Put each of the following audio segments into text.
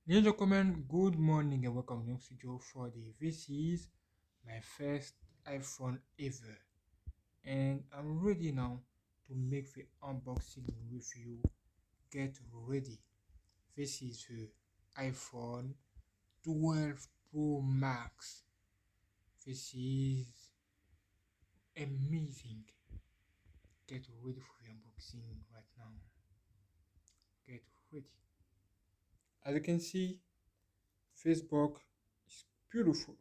Ladies and gentlemen, good morning and welcome to GNANGSTUDIO for this is my first iPhone ever, and I'm ready now to make the unboxing with you. Get ready. This is the iPhone 12 Pro Max. This is amazing. Get ready for the unboxing right now. Get ready. As you can see, Facebook is beautiful.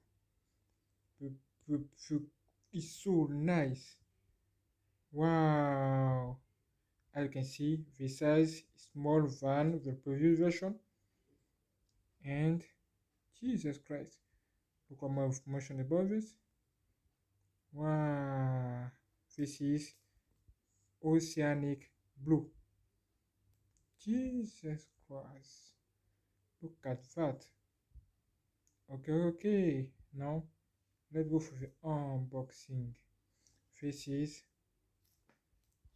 The, it's so nice. Wow! As you can see, the size is small than the previous version, and Jesus Christ, look at my information about this. Wow! This is oceanic blue. Jesus Christ, look at that. Okay. Now let's go for the unboxing. This is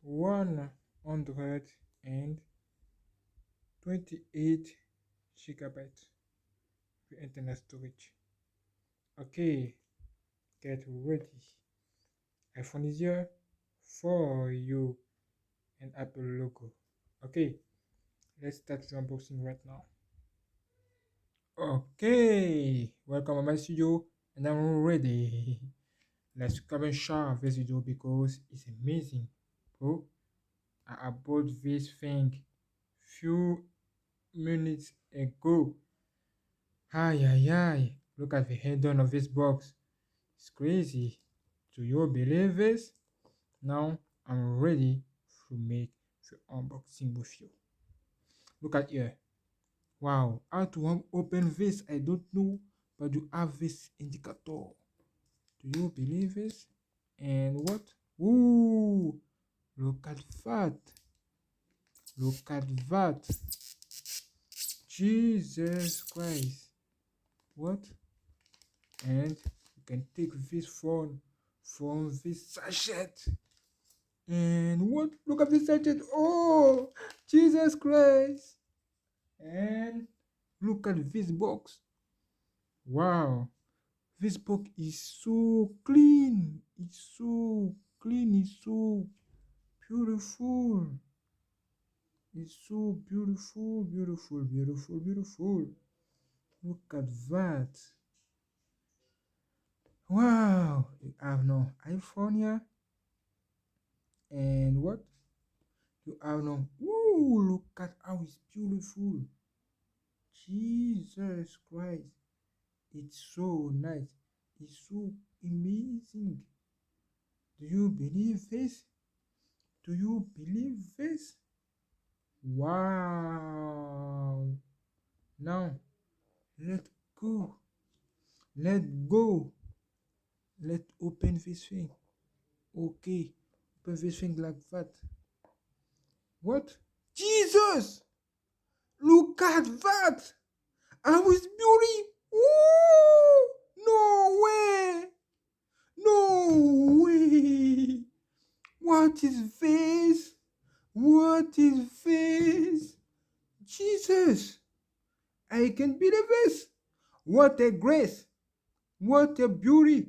128 GB the internet storage. Okay, get ready. iPhone is here for you and Apple logo. Okay, let's start the unboxing right now. Okay, welcome to my studio and I'm ready. Let's come and share this video because it's amazing, bro. I bought this thing few minutes ago. Ay. Look at the head-on of this box. It's crazy. Do you believe this? Now I'm ready to make the unboxing with you. Look at here. Wow, how to open this I don't know, but you have this indicator. Do you believe this? And what? Ooh, look at that. Look at that. Jesus Christ. What? And you can take this phone from this sachet. And what? Look at this sachet. Oh, Jesus Christ. And look at this box. Wow. This box is so clean. It's so clean. It's so beautiful. It's so beautiful. Look at that. Wow. You have no iPhone here. And what? You have no. Ooh, look at how it's beautiful. Jesus Christ. It's so nice. It's so amazing. Do you believe this? Do you believe this? Wow. Now, let's go. Let's go. Let's open this thing. Okay. Open this thing like that. What? Jesus! Look at that! How is beauty? Ooh! No way! No way! What is this? What is this? Jesus! I can't believe this! What a grace! What a beauty!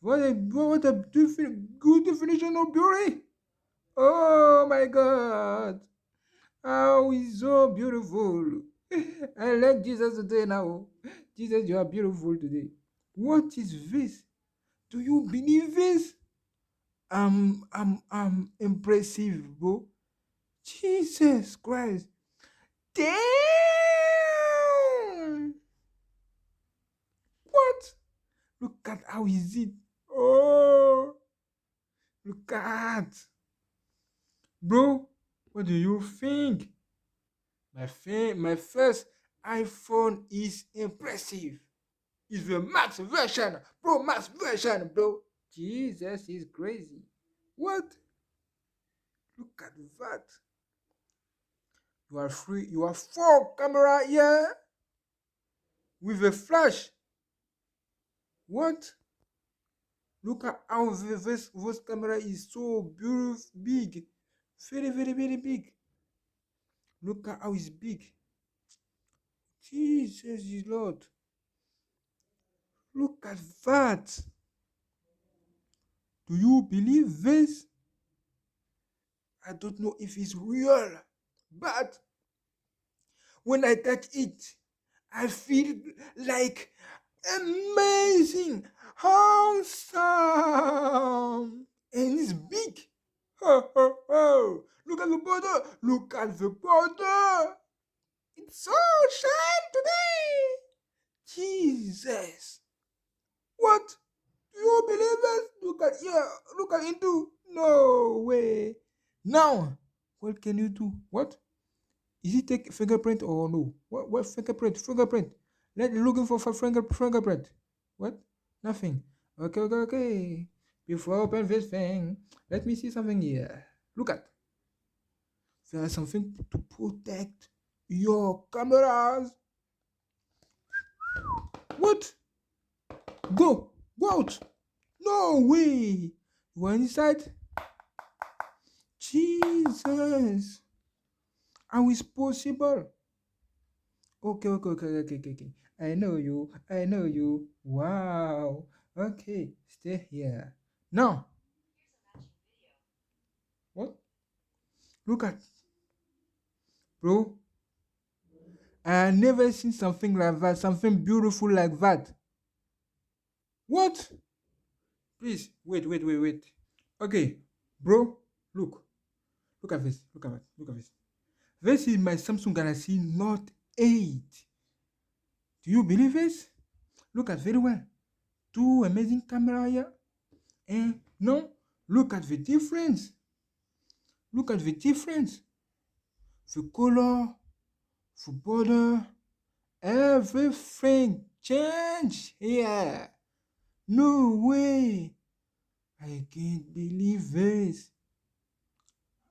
What a good definition of beauty! Oh my God! How is so beautiful! I like Jesus today now. Jesus, you are beautiful today. What is this? Do you believe this? I'm impressive, bro. Jesus Christ. Damn! What? Look at how is it? Oh, look at. Bro, what do you think? My first iPhone is impressive. It's the Max version, Pro Max version, bro. Jesus is crazy. What? Look at that. You have four camera here with a flash. What? Look at how this camera is so beautiful, big, very big. Look at how it's big. Jesus is Lord. Look at that. Do you believe this? I don't know if it's real, but when I touch it, I feel like amazing, awesome, and it's big. Ho, ho, ho. Look at the border. Look at the border. It's so shine today. Jesus. What? Do you believe it? Look at here. Look at into. No way. Now, what can you do? What? Is it take fingerprint or no? What fingerprint? Fingerprint. Let looking for fingerprint. What? Nothing. Okay, okay, okay. Before I open this thing, let me see something here. Look at. There's something to protect your cameras. What? Go! Go out! No way! You are inside? Jesus! How is possible? Okay, okay, okay, okay, okay, okay. I know you. I know you. Wow. Okay, stay here. Now, what? Look at, bro. I never seen something like that. Something beautiful like that. What? Please, wait, wait, wait, wait. Okay, bro. Look. Look at this. Look at that. Look at this. This is my Samsung Galaxy Note 8. Do you believe this? Look at very well. Two amazing camera here. And no, look at the difference. Look at the difference. The color, the border, everything changed here. No way. I can't believe this.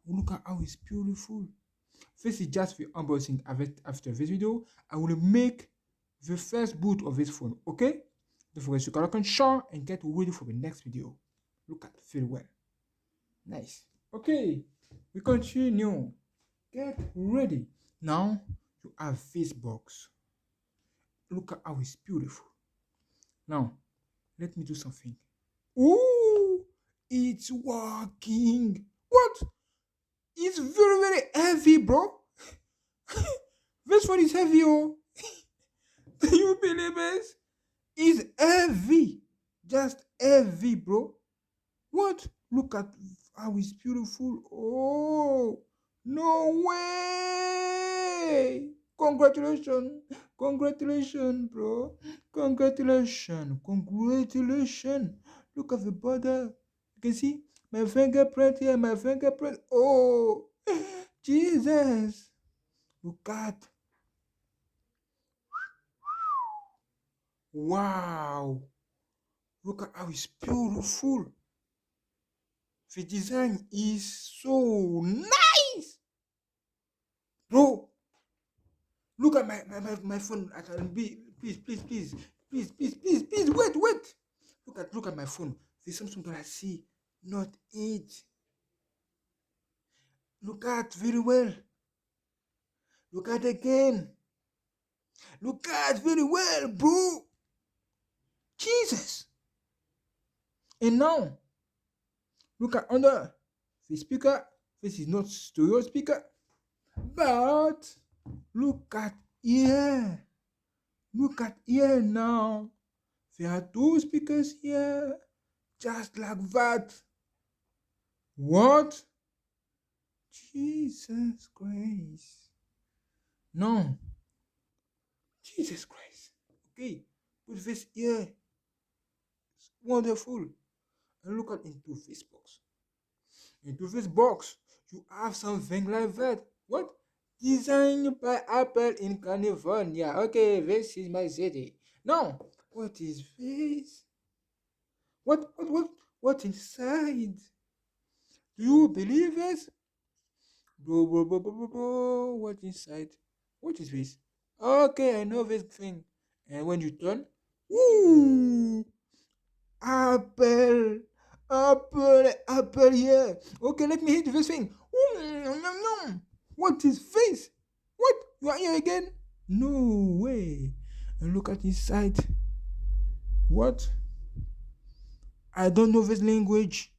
Look at how it's beautiful. This is just the unboxing after this video. I will make the first boot of this phone, okay? Don't forget to like and share and get ready for the next video. Look at very well. Nice. Okay, we continue. Get ready. Now you have this box. Look at how it's beautiful. Now, let me do something. Ooh, it's working. What? It's very, very heavy, bro. This one is heavy, oh. Do you believe it? It's heavy. Just heavy, bro. What? Look at how it's beautiful. Oh, no way. Congratulations. Congratulations, bro. Congratulations. Congratulations. Look at the border. You can see my fingerprint here, my fingerprint. Oh, Jesus. Look at. Wow. Look at how it's beautiful. The design is so nice. Bro, look at my phone. I can be please wait. Look at my phone. The Samsung Galaxy Note 8. Look at very well. Look at again. Look at very well, bro. Jesus. And now look at under the speaker. This is not stereo speaker. But look at here. Look at here now. There are two speakers here. Just like that. What? Jesus Christ. No. Jesus Christ. Okay. Put this here. It's wonderful. And look at into this box. Into this box, you have something like that. What? Designed by Apple in California. Okay, this is my city. Now, what is this? What inside? Do you believe this? Bro, what inside? What is this? Okay, I know this thing. And when you turn, ooh, Apple, Apple, yeah. Okay, let me hit this thing. Ooh, nom, nom, nom. What is this? What? You are here again? No way. And look at his side. What? I don't know this language.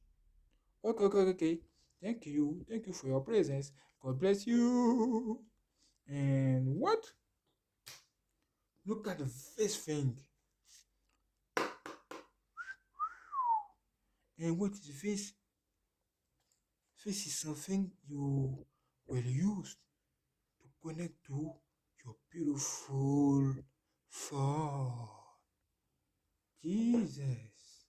Okay, okay, okay. Thank you. Thank you for your presence. God bless you. And what? Look at this thing. And what is this? This is something you will use to connect to your beautiful phone. Jesus.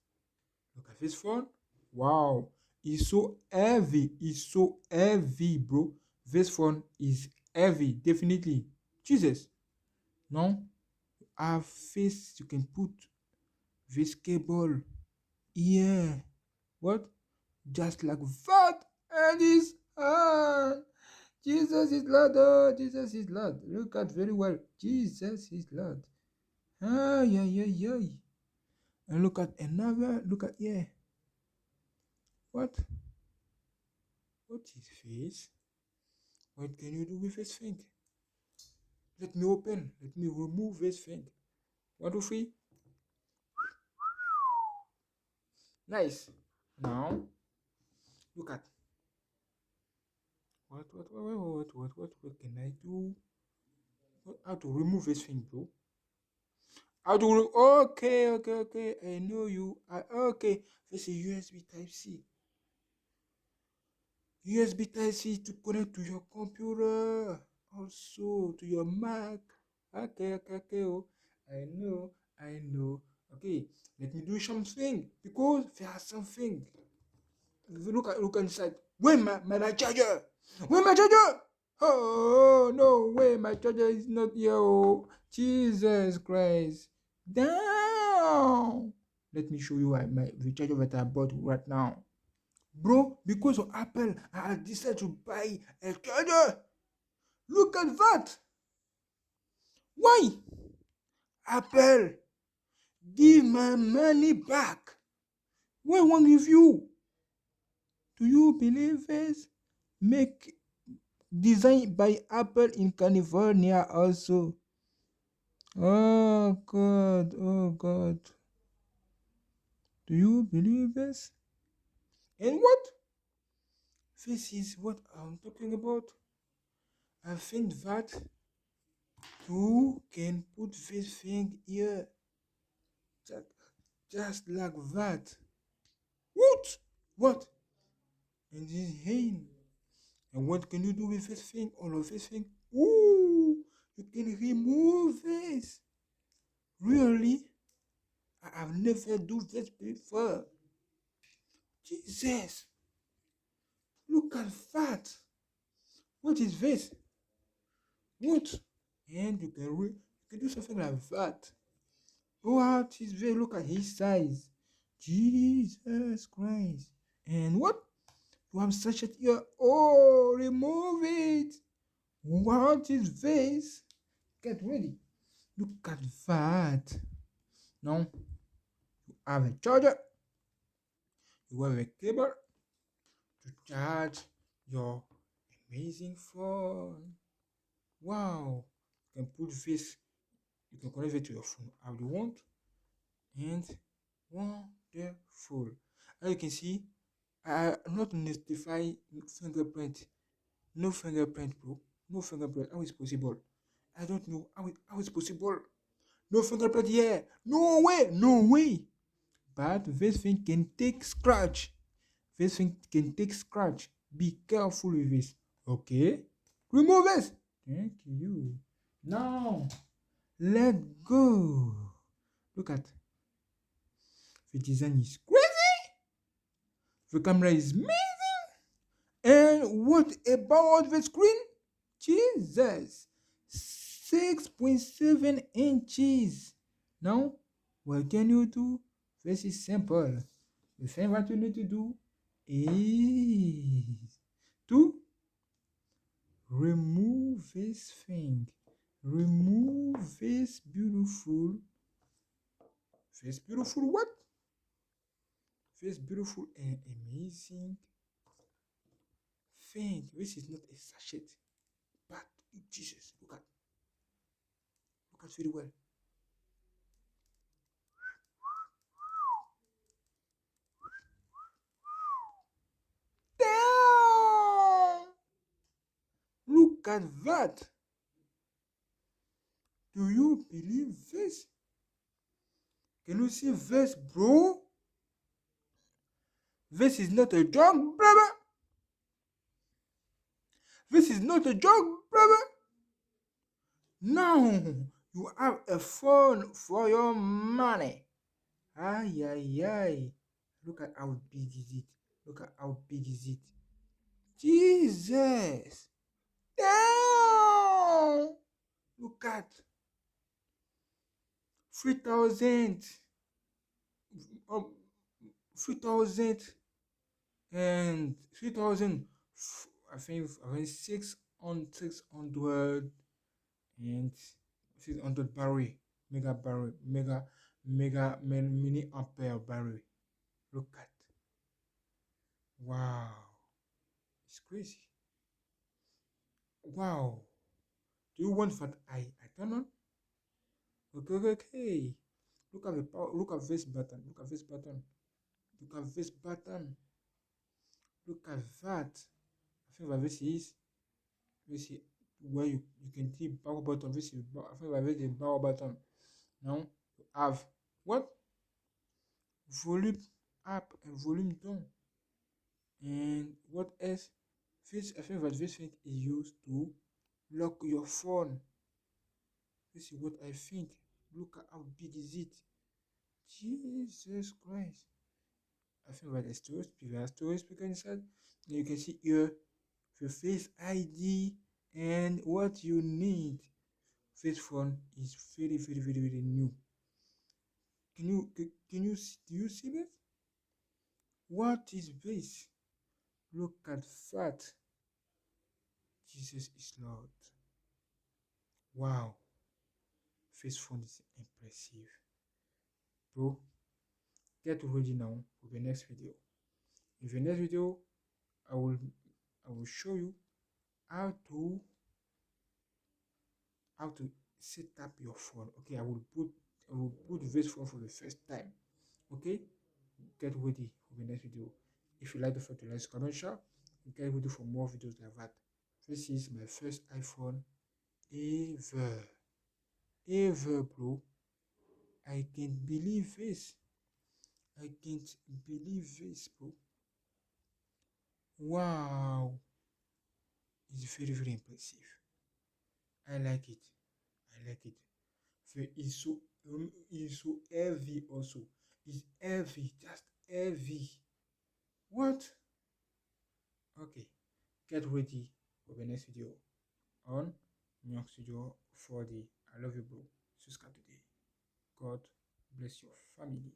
Look at this phone. Wow. It's so heavy. It's so heavy, bro. This phone is heavy, definitely. Jesus. No? Have this. You can put this cable here. What? Just like that. And it's Jesus is Lord. Oh, Jesus is Lord. Look at very well. Jesus is Lord. Ay, ay, ay, ay. And look at another. Look at here. What? What is this? What can you do with this thing? Let me open. Let me remove this thing. 1, 2, 3. Nice. Now, look at. What can I do? How to remove this thing, bro? How to okay, okay, okay. I know you. Okay. This is USB Type C. USB Type C to connect to your computer, also to your Mac. Okay, okay, okay. Oh, I know, I know. Okay, let me do something because there's something. Look inside. Where my charger? Where my charger? Oh no way, my charger is not here. Oh, Jesus Christ. Down. Let me show you the charger that I bought right now. Bro, because of Apple, I decided to buy a charger. Look at that. Why? Apple, give my money back. What wrong with you? Do you believe this? Make designed by Apple in California also. Oh God, oh God. Do you believe this? And what? This is what I'm talking about. I think that you can put this thing here. Just like that. What? What? And this hand. And what can you do with this thing? All of this thing? Ooh! You can remove this. Really? I have never do this before. Jesus! Look at that! What is this? What? And you can do something like that. What is this? Look at his size. Jesus Christ. And what? You have such it here. Oh, remove it. What is this? Get ready. Look at that. Now you have a charger. You have a cable to charge your amazing phone. Wow. You can put this. You can connect it to your phone how you want. And wonderful. As you can see, I am not notify fingerprint. No fingerprint, bro. No fingerprint. How is possible? I don't know how it's possible. No fingerprint here. No way. No way. But this thing can take scratch. This thing can take scratch. Be careful with this. Okay. Remove this. Thank you. Now, let go. Look at the design is crazy. The camera is amazing. And what about the screen? Jesus. 6.7 inches. Now, what can you do? This is simple. The thing what you need to do is to remove this thing. Remove this beautiful what? This beautiful and amazing thing. This is not a sachet, but Jesus, look at focus very well. Damn! Look at that. Do you believe this? Can you see this, bro? This is not a joke, brother. This is not a joke, brother. Now you have a phone for your money. Ay, ay, ay. Look at how big is it. Look at how big is it. Jesus. Damn. Look at 3,000. Um, 3,000 and 3,000. I think 600 and 600 barrel, mega barrel, mini ampere barrel. Look at, wow, it's crazy. Wow. Do you want that I turn on? Okay, okay, okay. Look at the power. Look at this button. Look at this button. Look at this button. Look at that. I think that this is where you can see power button. This is I think that this is power button. Now you have what? Volume up and volume down. And what else? This I think that this thing is used to lock your phone. This is what I think. Look at how big is it. Jesus Christ. I think that the storage speaker inside. And you can see here the face ID and what you need. This phone is very new. Do you see this? What is this? Look at that. Jesus is Lord. Wow. This phone is impressive. Bro, get ready now for the next video. In the next video, I will show you how to set up your phone. Okay, I will put this phone for the first time. Okay, get ready for the next video. If you like the photo, like, comment, share. Get ready for more videos like that. This is my first iPhone ever, bro. I can't believe this. I can't believe this, bro. Wow, it's very impressive. I like it. I like it. It's so heavy also. It's heavy, just heavy. What? Okay, get ready for the next video on GNANGSTUDIO 4D. I love you, bro. Subscribe today. God bless your families.